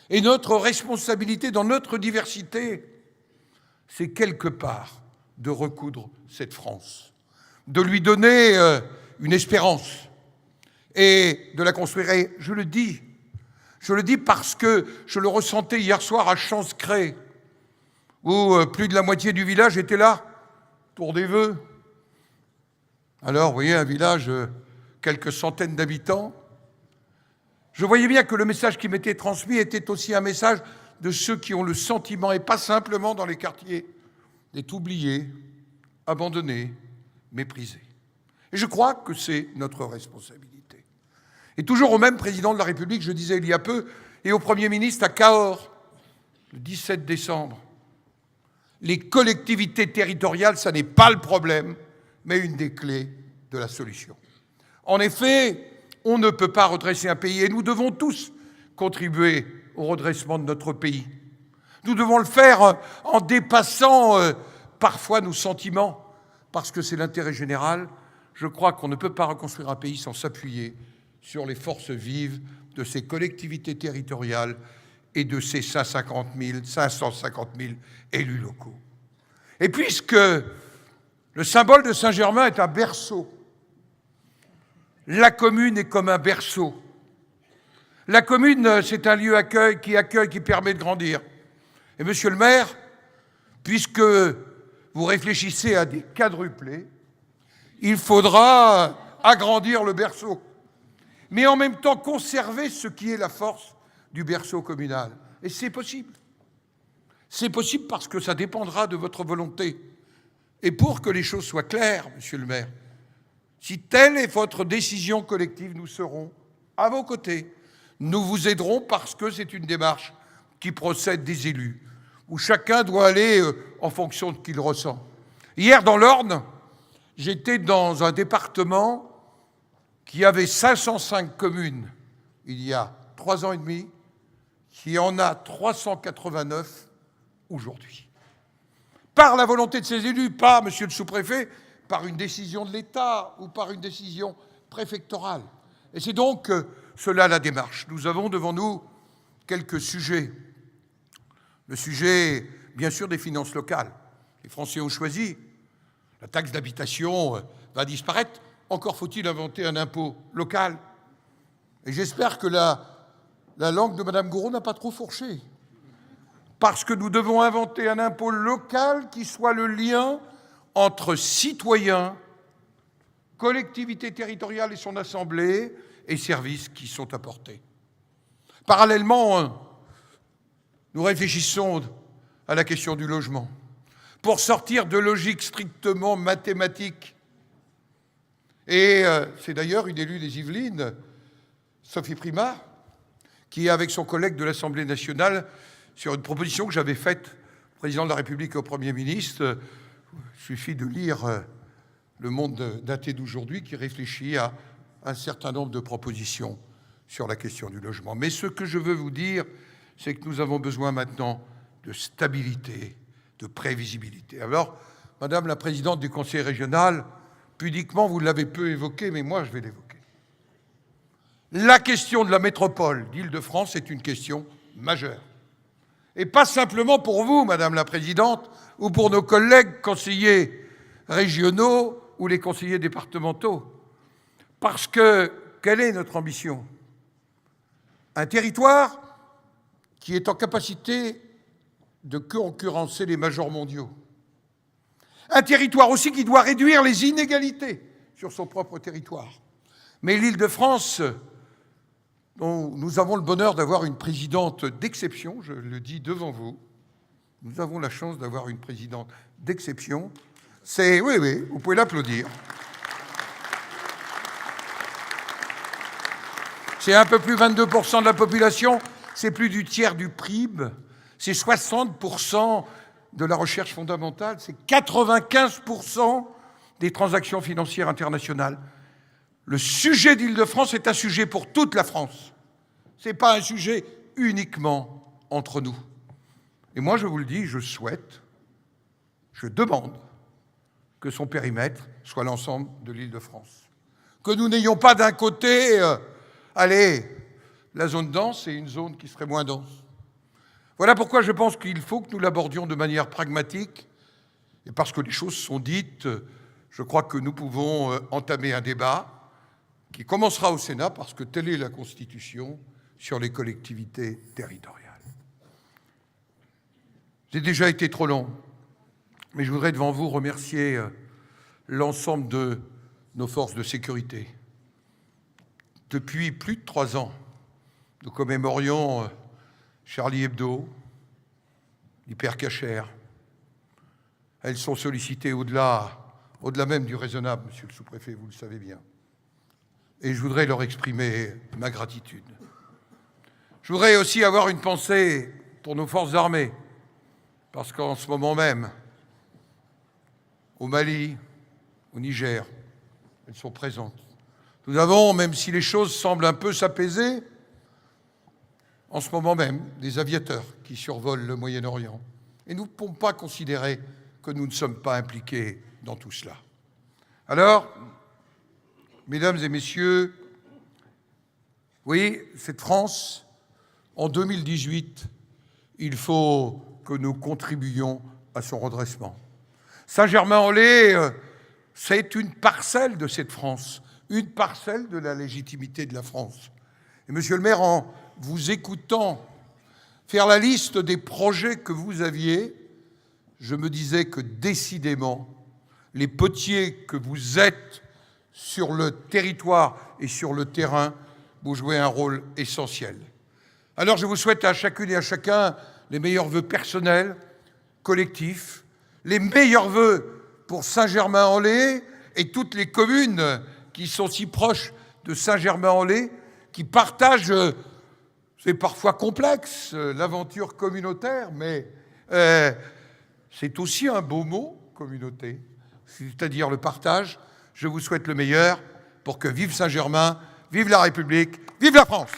Et notre responsabilité dans notre diversité, c'est quelque part de recoudre cette France, de lui donner une espérance et de la construire. Et je le dis parce que je le ressentais hier soir à Chanzcray, où plus de la moitié du village était là pour des vœux. Alors, vous voyez, un village, quelques centaines d'habitants. Je voyais bien que le message qui m'était transmis était aussi un message de ceux qui ont le sentiment, et pas simplement dans les quartiers, d'être oubliés, abandonnés, méprisés. Et je crois que c'est notre responsabilité. Et toujours au même président de la République, je disais il y a peu, et au Premier ministre à Cahors, le 17 décembre, les collectivités territoriales, ça n'est pas le problème, mais une des clés de la solution. En effet, on ne peut pas redresser un pays, et nous devons tous contribuer au redressement de notre pays. Nous devons le faire en dépassant parfois nos sentiments, parce que c'est l'intérêt général. Je crois qu'on ne peut pas reconstruire un pays sans s'appuyer sur les forces vives de ces collectivités territoriales et de ces 550 000 élus locaux. Et puisque le symbole de Saint-Germain est un berceau, la commune est comme un berceau. La commune, c'est un lieu qui permet de grandir. Et monsieur le maire, puisque vous réfléchissez à des quadruplés, il faudra agrandir le berceau, mais en même temps conserver ce qui est la force du berceau communal. Et c'est possible. C'est possible parce que ça dépendra de votre volonté. Et pour que les choses soient claires, monsieur le maire, si telle est votre décision collective, nous serons à vos côtés. Nous vous aiderons parce que c'est une démarche qui procède des élus, où chacun doit aller en fonction de ce qu'il ressent. Hier, dans l'Orne, j'étais dans un département qui avait 505 communes il y a 3 ans et demi, qui en a 389 aujourd'hui. Par la volonté de ces élus, pas, monsieur le sous-préfet, par une décision de l'État ou par une décision préfectorale. Et c'est donc cela la démarche. Nous avons devant nous quelques sujets. Le sujet, bien sûr, des finances locales. Les Français ont choisi. La taxe d'habitation va disparaître. Encore faut-il inventer un impôt local. Et j'espère que la langue de Mme Gourault n'a pas trop fourché. Parce que nous devons inventer un impôt local qui soit le lien entre citoyens, collectivités territoriales et son assemblée, et services qui sont apportés. Parallèlement, nous réfléchissons à la question du logement, pour sortir de logiques strictement mathématiques. Et c'est d'ailleurs une élue des Yvelines, Sophie Primas, qui, avec son collègue de l'Assemblée nationale, sur une proposition que j'avais faite au président de la République et au Premier ministre, il suffit de lire Le Monde daté d'aujourd'hui, qui réfléchit à un certain nombre de propositions sur la question du logement. Mais ce que je veux vous dire, c'est que nous avons besoin maintenant de stabilité, de prévisibilité. Alors, Madame la Présidente du Conseil régional, pudiquement, vous l'avez peu évoqué, mais moi, je vais l'évoquer. La question de la métropole d'Île-de-France est une question majeure. Et pas simplement pour vous, Madame la Présidente, ou pour nos collègues conseillers régionaux ou les conseillers départementaux. Parce que, quelle est notre ambition? Un territoire qui est en capacité de concurrencer les majors mondiaux. Un territoire aussi qui doit réduire les inégalités sur son propre territoire. Mais l'Île-de-France, dont nous avons le bonheur d'avoir une présidente d'exception, je le dis devant vous, nous avons la chance d'avoir une présidente d'exception. C'est, oui, vous pouvez l'applaudir. C'est un peu plus 22% de la population, c'est plus du tiers du PIB, c'est 60% de la recherche fondamentale, c'est 95% des transactions financières internationales. Le sujet d'Île-de-France est un sujet pour toute la France. Ce n'est pas un sujet uniquement entre nous. Et moi, je vous le dis, je souhaite, je demande que son périmètre soit l'ensemble de l'Île-de-France. Que nous n'ayons pas d'un côté, la zone dense et une zone qui serait moins dense. Voilà pourquoi je pense qu'il faut que nous l'abordions de manière pragmatique, et parce que les choses sont dites, je crois que nous pouvons entamer un débat qui commencera au Sénat, parce que telle est la Constitution, sur les collectivités territoriales. J'ai déjà été trop long, mais je voudrais devant vous remercier l'ensemble de nos forces de sécurité. Depuis plus de 3 ans, nous commémorions Charlie Hebdo, l'hypercacher. Elles sont sollicitées au-delà même du raisonnable, monsieur le sous-préfet, vous le savez bien. Et je voudrais leur exprimer ma gratitude. Je voudrais aussi avoir une pensée pour nos forces armées, parce qu'en ce moment même, au Mali, au Niger, elles sont présentes. Nous avons, même si les choses semblent un peu s'apaiser, en ce moment même, des aviateurs qui survolent le Moyen-Orient. Et nous ne pouvons pas considérer que nous ne sommes pas impliqués dans tout cela. Alors, mesdames et messieurs, oui, cette France, en 2018, il faut que nous contribuions à son redressement. Saint-Germain-en-Laye, c'est une parcelle de cette France, une parcelle de la légitimité de la France. Et monsieur le maire, en vous écoutant faire la liste des projets que vous aviez, je me disais que décidément, les potiers que vous êtes sur le territoire et sur le terrain, vous jouez un rôle essentiel. Alors je vous souhaite à chacune et à chacun les meilleurs vœux personnels, collectifs, les meilleurs vœux pour Saint-Germain-en-Laye et toutes les communes qui sont si proches de Saint-Germain-en-Laye, qui partagent, c'est parfois complexe, l'aventure communautaire, mais c'est aussi un beau mot, communauté, c'est-à-dire le partage. Je vous souhaite le meilleur pour que vive Saint-Germain, vive la République, vive la France!